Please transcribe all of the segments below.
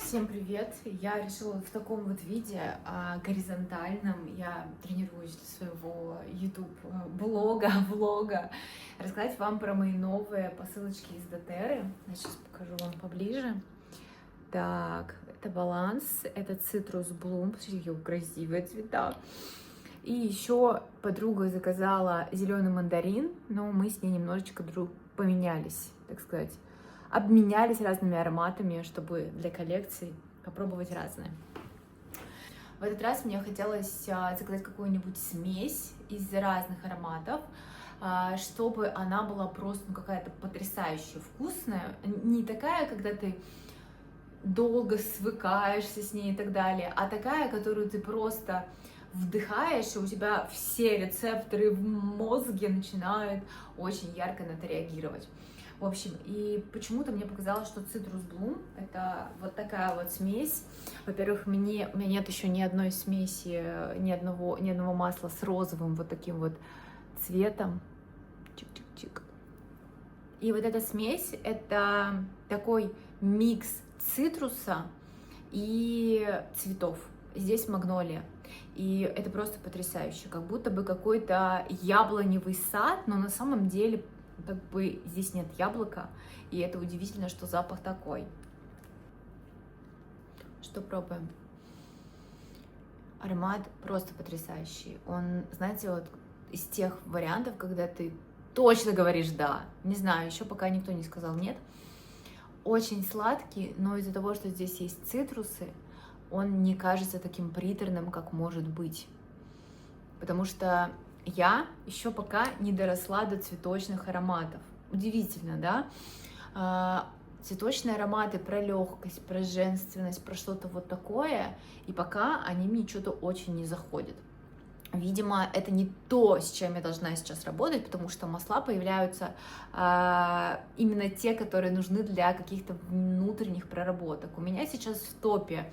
Всем привет! Я решила в таком вот виде, горизонтальном, я тренируюсь для своего YouTube блога, влога, рассказать вам про мои новые посылочки из доTERRA. Я сейчас покажу вам поближе. Так, это баланс, это Citrus Bloom, посмотрите, какие красивые цвета. И еще подруга заказала зеленый мандарин, но мы с ней немножечко поменялись, так сказать. Обменялись разными ароматами, чтобы для коллекции попробовать разные. В этот раз мне хотелось заказать какую-нибудь смесь из разных ароматов, чтобы она была просто какая-то потрясающе вкусная. Не такая, когда ты долго свыкаешься с ней и так далее, а такая, которую ты просто вдыхаешь, и у тебя все рецепторы в мозге начинают очень ярко на это реагировать. В общем, и почему-то мне показалось, что Citrus Bloom — это вот такая вот смесь. Во-первых, у меня нет еще ни одной смеси, ни одного масла с розовым вот таким вот цветом. Чик-чик-чик. И вот эта смесь — это такой микс цитруса и цветов. Здесь магнолия. И это просто потрясающе. Как будто бы какой-то яблоневый сад, но на самом деле как бы здесь нет яблока, и это удивительно, что запах такой. Что пробуем? Аромат просто потрясающий. Он, знаете, вот из тех вариантов, когда ты точно говоришь «да». Не знаю, еще пока никто не сказал «нет». Очень сладкий, но из-за того, что здесь есть цитрусы, он не кажется таким приторным, как может быть. Потому что я еще пока не доросла до цветочных ароматов. Удивительно, да? Цветочные ароматы про легкость, про женственность, про что-то вот такое, и пока они мне что-то очень не заходят. Видимо, это не то, с чем я должна сейчас работать, потому что масла появляются именно те, которые нужны для каких-то внутренних проработок. У меня сейчас в топе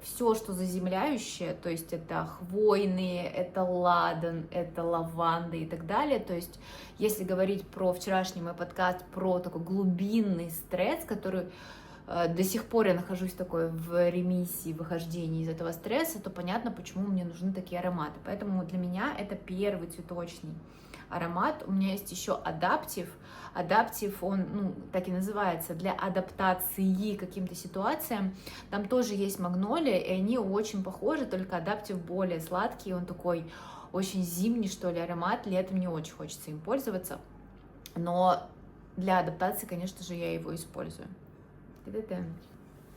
все, что заземляющее, то есть это хвойные, это ладан, это лаванда и так далее. То есть если говорить про вчерашний мой подкаст, про такой глубинный стресс, который до сих пор я нахожусь такой в ремиссии, выхождении из этого стресса, то понятно, почему мне нужны такие ароматы. Поэтому для меня это первый цветочный аромат. У меня есть еще адаптив. Адаптив, он, так и называется, для адаптации к каким-то ситуациям. Там тоже есть магнолия, и они очень похожи, только адаптив более сладкий, он такой очень зимний, что ли, аромат. Летом не очень хочется им пользоваться, но для адаптации, конечно же, я его использую.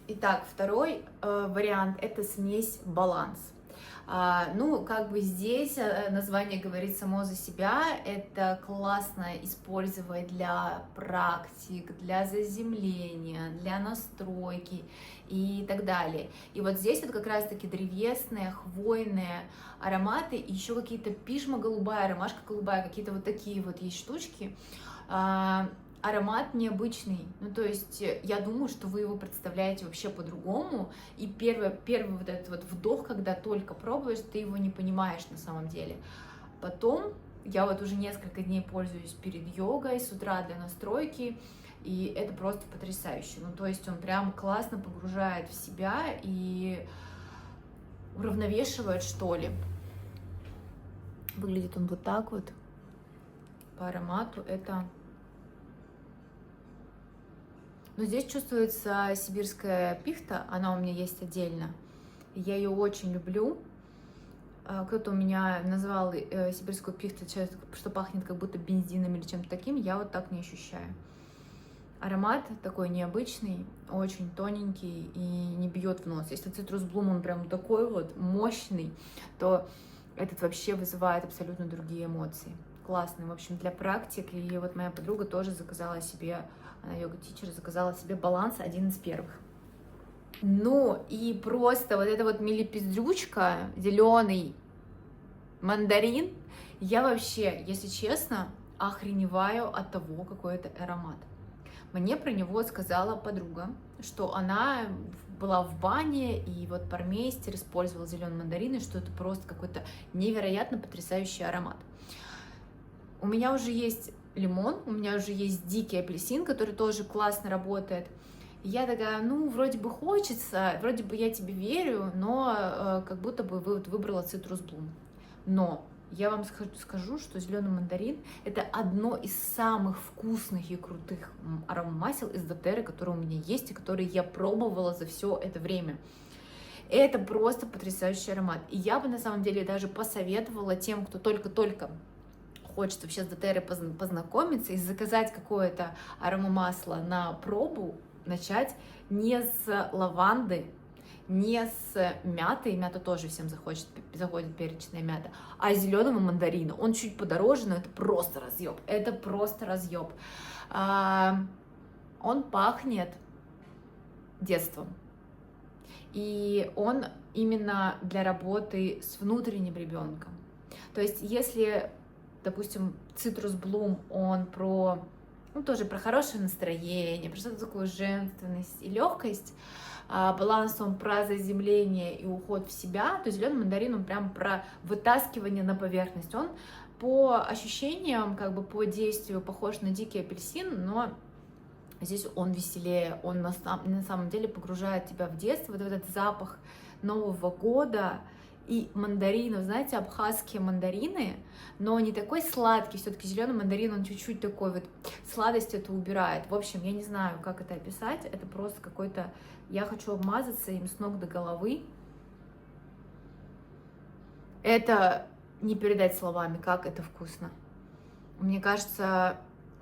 Итак, второй вариант — это смесь баланс. Как бы здесь название говорит само за себя, это классно использовать для практик, для заземления, для настройки и так далее. И вот здесь вот как раз-таки древесные, хвойные ароматы, и еще какие-то пижма голубая, ромашка голубая, какие-то вот такие вот есть штучки. Аромат необычный, то есть я думаю, что вы его представляете вообще по-другому, и первый вот этот вот вдох, когда только пробуешь, ты его не понимаешь на самом деле. Потом я вот уже несколько дней пользуюсь перед йогой, с утра для настройки, и это просто потрясающе, то есть он прям классно погружает в себя и уравновешивает, что ли. Выглядит он вот так вот, по аромату это... Но здесь чувствуется сибирская пихта, она у меня есть отдельно. Я ее очень люблю. Кто-то у меня назвал сибирскую пихту, что пахнет как будто бензином или чем-то таким, я вот так не ощущаю. Аромат такой необычный, очень тоненький и не бьет в нос. Если Citrus Bloom, он прям такой вот мощный, то этот вообще вызывает абсолютно другие эмоции. Классный, в общем, для практик. И вот моя подруга тоже заказала себе, она йога-тичер, заказала себе баланс, один из первых. И просто вот эта вот милипиздрючка, зеленый мандарин, я вообще, если честно, охреневаю от того, какой это аромат. Мне про него сказала подруга, что она была в бане, и вот пармейстер использовал зеленый мандарин, и что это просто какой-то невероятно потрясающий аромат. У меня уже есть лимон, у меня уже есть дикий апельсин, который тоже классно работает. И я такая, ну, вроде бы хочется, вроде бы я тебе верю, но как будто бы вы вот выбрала Citrus Bloom. Но я вам скажу, что зеленый мандарин это одно из самых вкусных и крутых аромамасел из доTERRA, которые у меня есть и которые я пробовала за все это время. Это просто потрясающий аромат. И я бы на самом деле даже посоветовала тем, кто только-только хочет вообще с доTERRA познакомиться и заказать какое-то аромамасло на пробу, начать не с лаванды, не с мяты, мята тоже всем заходит перечная мята, а зеленого мандарина. Он чуть подороже, но это просто разъеб. Это просто разъеб. Он пахнет детством. И он именно для работы с внутренним ребенком. То есть, если, допустим, Citrus Bloom, он про, ну, тоже про хорошее настроение, про что-то такую женственность и легкость, баланс он про заземление и уход в себя, то зеленый мандарин он прям про вытаскивание на поверхность. Он по ощущениям, как бы по действию похож на дикий апельсин, но здесь он веселее, он на самом деле погружает тебя в детство, вот этот запах Нового года и мандаринов, знаете, абхазские мандарины, но не такой сладкий, все-таки зеленый мандарин, он чуть-чуть такой вот, сладость это убирает. В общем, я не знаю, как это описать, это просто какой-то, я хочу обмазаться им с ног до головы. Это не передать словами, как это вкусно. Мне кажется,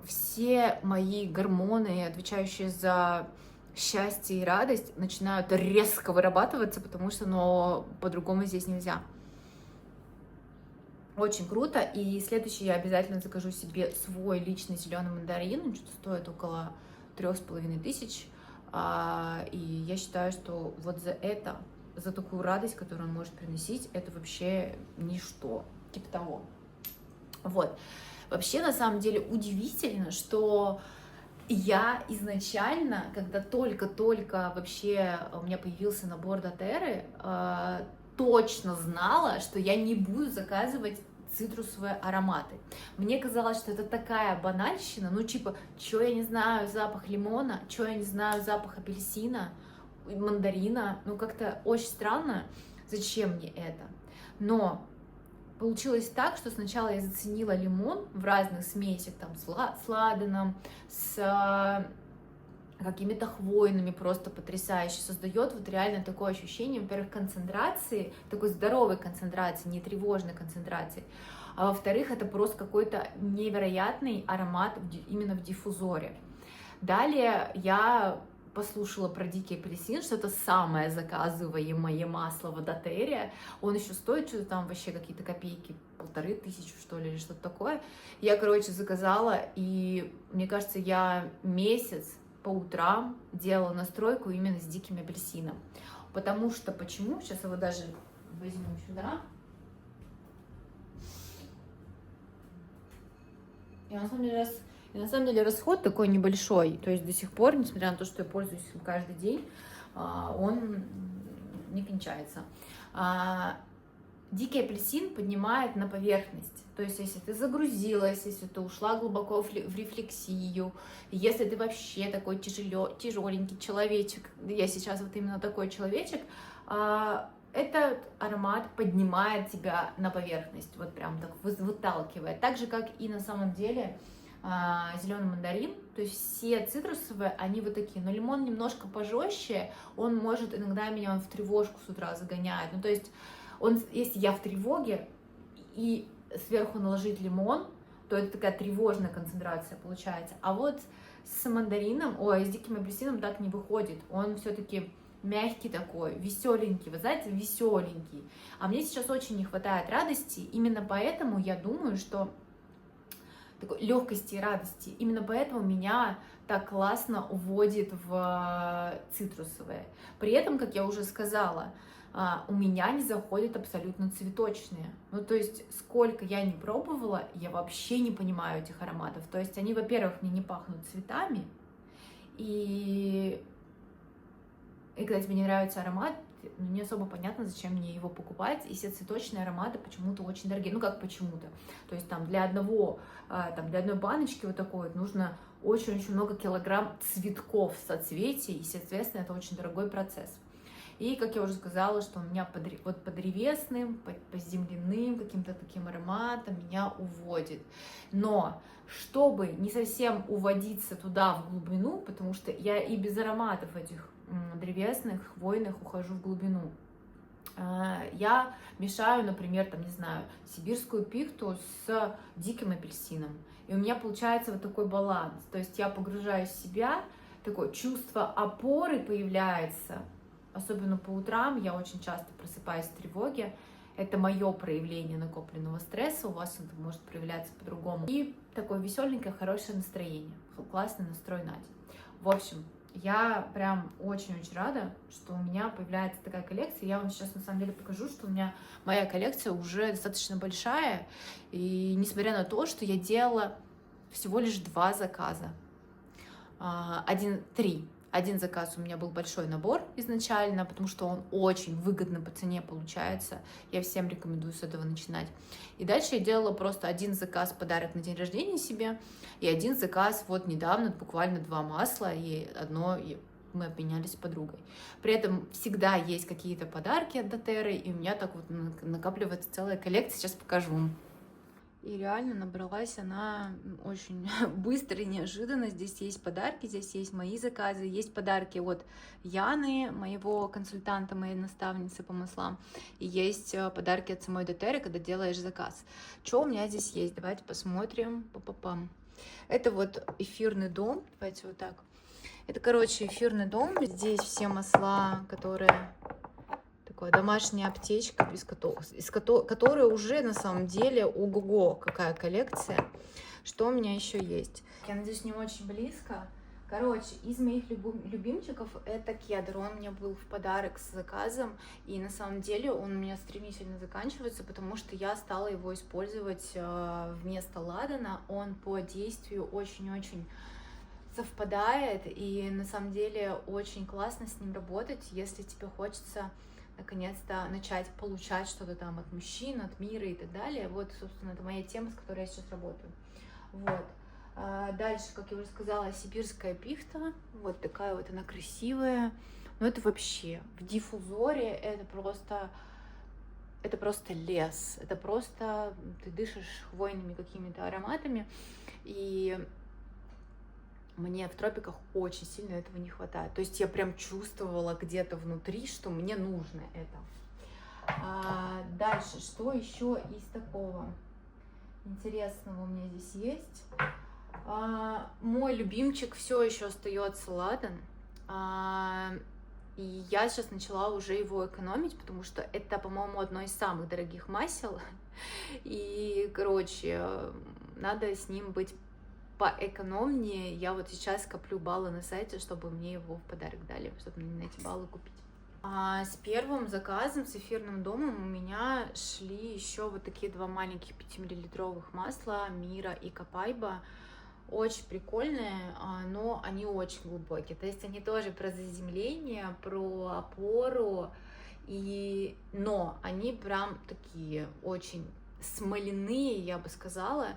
все мои гормоны, отвечающие за счастье и радость, начинают резко вырабатываться, потому что, ну, по-другому здесь нельзя. Очень круто. И следующий я обязательно закажу себе свой личный зеленый мандарин. Он что-то стоит около 3500. И я считаю, что вот за это, за такую радость, которую он может приносить, это вообще ничто. Типа того. Вот. Вообще, на самом деле, удивительно, что я изначально, когда только-только вообще у меня появился набор доTERRA, точно знала, что я не буду заказывать цитрусовые ароматы. Мне казалось, что это такая банальщина, ну типа, чё я не знаю запах лимона, чё я не знаю запах апельсина, мандарина, ну как-то очень странно, зачем мне это. Но получилось так, что сначала я заценила лимон в разных смесях, там, с ладаном, с какими-то хвойными, просто потрясающе. Создает вот реально такое ощущение, во-первых, концентрации, такой здоровой концентрации, не тревожной концентрации, а во-вторых, это просто какой-то невероятный аромат именно в диффузоре. Далее я послушала про дикий апельсин, что это самое заказываемое масло в доTERRA. Он еще стоит что-то там вообще какие-то копейки, 1500, что ли, или что-то такое. Я, короче, заказала, и мне кажется, я месяц по утрам делала настройку именно с диким апельсином. Потому что, почему? Сейчас его даже возьму сюда. И на самом деле расход такой небольшой, то есть до сих пор, несмотря на то, что я пользуюсь им каждый день, он не кончается. Дикий апельсин поднимает на поверхность, то есть если ты загрузилась, если ты ушла глубоко в рефлексию, если ты вообще такой тяжеленький человечек, я сейчас вот именно такой человечек, этот аромат поднимает тебя на поверхность, вот прям так выталкивает, так же, как и на самом деле зеленый мандарин, то есть все цитрусовые, они вот такие, но лимон немножко пожестче, он может иногда меня в тревожку с утра загоняет, ну то есть если я в тревоге и сверху наложить лимон, то это такая тревожная концентрация получается, а вот с мандарином, с диким апельсином так не выходит, он все-таки мягкий такой, веселенький, вы знаете, веселенький, а мне сейчас очень не хватает радости, именно поэтому я думаю, что такой легкости и радости. Именно поэтому меня так классно уводит в цитрусовые. При этом, как я уже сказала, у меня не заходят абсолютно цветочные. Ну, то есть, сколько я не пробовала, я вообще не понимаю этих ароматов. То есть, они, во-первых, мне не пахнут цветами, и когда тебе не нравится аромат, не особо понятно, зачем мне его покупать, и все цветочные ароматы почему-то очень дорогие, ну как почему-то, то есть там для одной баночки вот такой вот нужно очень-очень много килограмм цветков, соцветий, и, соответственно, это очень дорогой процесс. И, как я уже сказала, что у меня по древесным, по земляным каким-то таким ароматам меня уводит. Но чтобы не совсем уводиться туда в глубину, потому что я и без ароматов этих древесных, хвойных ухожу в глубину, я мешаю, например, там, не знаю, сибирскую пихту с диким апельсином. И у меня получается вот такой баланс. То есть я погружаюсь в себя, такое чувство опоры появляется. Особенно по утрам я очень часто просыпаюсь в тревоге. Это мое проявление накопленного стресса, у вас это может проявляться по-другому. И такое веселенькое, хорошее настроение, классный настрой на день. В общем, я прям очень-очень рада, что у меня появляется такая коллекция. Я вам сейчас на самом деле покажу, что у меня моя коллекция уже достаточно большая. И несмотря на то, что я делала всего лишь 2 заказа. Один заказ у меня был большой набор изначально, потому что он очень выгодно по цене получается. Я всем рекомендую с этого начинать. И дальше я делала просто один заказ подарок на день рождения себе, и один заказ вот недавно, буквально 2 масла, и одно мы обменялись с подругой. При этом всегда есть какие-то подарки от доTERRA, и у меня так вот накапливается целая коллекция, сейчас покажу. И реально набралась она очень быстро и неожиданно. Здесь есть подарки, здесь есть мои заказы, есть подарки от Яны, моего консультанта, моей наставницы по маслам, и есть подарки от самой доTERRA, когда делаешь заказ. Что у меня здесь есть? Давайте посмотрим. Па-па-пам. Это вот эфирный дом. Давайте вот так. Это, короче, эфирный дом. Здесь все масла, которые... Такая домашняя аптечка, которой уже на самом деле ого-го, какая коллекция. Что у меня еще есть? Я надеюсь, не очень близко. Короче, из моих любимчиков это кедр. Он мне был в подарок с заказом, и на самом деле он у меня стремительно заканчивается, потому что я стала его использовать вместо ладана. Он по действию очень-очень совпадает, и на самом деле очень классно с ним работать, если тебе хочется наконец-то начать получать что-то там от мужчин, от мира и так далее. Вот, собственно, это моя тема, с которой я сейчас работаю. Вот. Дальше, как я уже сказала, сибирская пихта. Вот такая вот она красивая. Но это вообще в диффузоре это просто лес. Это просто ты дышишь хвойными какими-то ароматами. И мне в тропиках очень сильно этого не хватает. То есть я прям чувствовала где-то внутри, что мне нужно это. Дальше, что еще из такого интересного у меня здесь есть? Мой любимчик все еще остается ладан. И я сейчас начала уже его экономить, потому что это, по-моему, одно из самых дорогих масел. И, короче, надо с ним быть поэкономнее. Я вот сейчас коплю баллы на сайте, чтобы мне его в подарок дали, чтобы мне на эти баллы купить. С первым заказом, с эфирным домом, у меня шли еще вот такие 2 маленьких 5-миллилитровых масла Мира и Капайба. Очень прикольные, но они очень глубокие. То есть они тоже про заземление, про опору, но они прям такие очень смоляные, я бы сказала.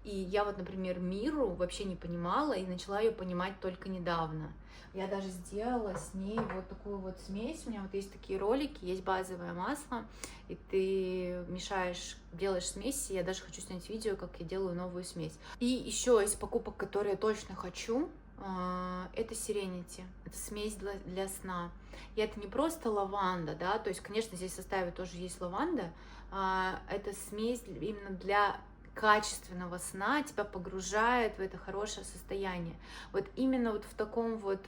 И я вот, например, Миру вообще не понимала и начала ее понимать только недавно. Я даже сделала с ней вот такую вот смесь. У меня вот есть такие ролики, есть базовое масло, и ты мешаешь, делаешь смесь. И я даже хочу снять видео, как я делаю новую смесь. И еще из покупок, которые я точно хочу, это Serenity. Это смесь для сна. И это не просто лаванда, да, то есть, конечно, здесь в составе тоже есть лаванда. Это смесь именно для качественного сна, тебя погружает в это хорошее состояние. Вот именно вот в таком вот,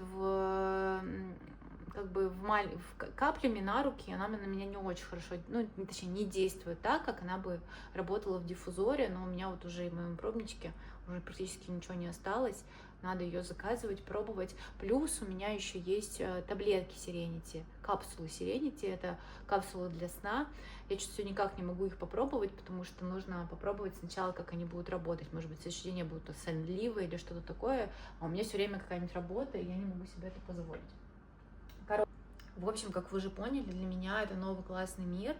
каплями на руки она на меня не очень хорошо, ну, точнее, не действует так, как она бы работала в диффузоре, но у меня вот уже в моем пробничке уже практически ничего не осталось. Надо ее заказывать, пробовать. Плюс у меня еще есть таблетки Serenity, капсулы Serenity, это капсулы для сна. Я что-то все никак не могу их попробовать, потому что нужно попробовать сначала, как они будут работать. Может быть, следующий день я буду сонливой или что-то такое, а у меня все время какая-нибудь работа, и я не могу себе это позволить. В общем, как вы уже поняли, для меня это новый классный мир.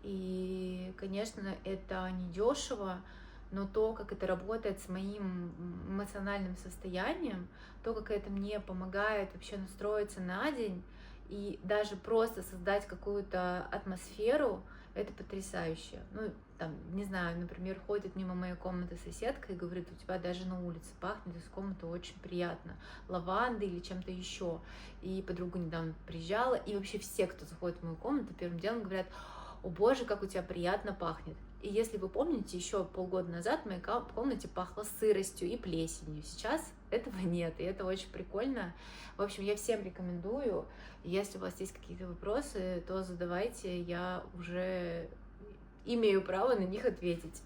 И, конечно, это не дешево, но то, как это работает с моим эмоциональным состоянием, то, как это мне помогает вообще настроиться на день и даже просто создать какую-то атмосферу, это потрясающе. Ну, там, не знаю, например, ходит мимо моей комнаты соседка и говорит, у тебя даже на улице пахнет из комнаты очень приятно, лавандой или чем-то еще. И подруга недавно приезжала, и вообще все, кто заходит в мою комнату, первым делом говорят, о боже, как у тебя приятно пахнет. И если вы помните, еще полгода назад в моей комнате пахло сыростью и плесенью. Сейчас этого нет, и это очень прикольно. В общем, я всем рекомендую. Если у вас есть какие-то вопросы, то задавайте, я уже имею право на них ответить.